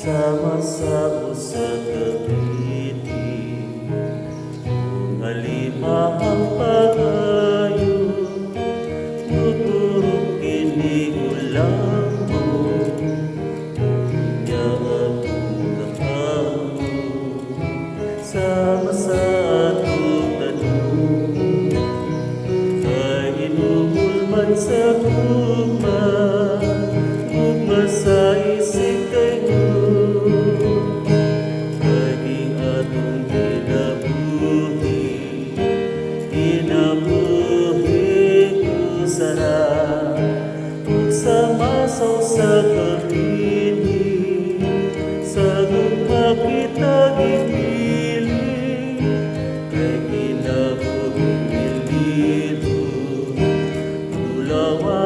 sama sa usa ka piti. Kung halimahang pag-ayo, tuturog kini ulang mo. Nya atong kakamo, sama sa atong tanong. Kay inumol man sa gugma, gugma sa isip kayo. Kaging atong kinabuhi, kinabuhi kusara. Ug sama sa usa ka pini, sa gugma kita gipili. Kay kinabuhi milito, tulawa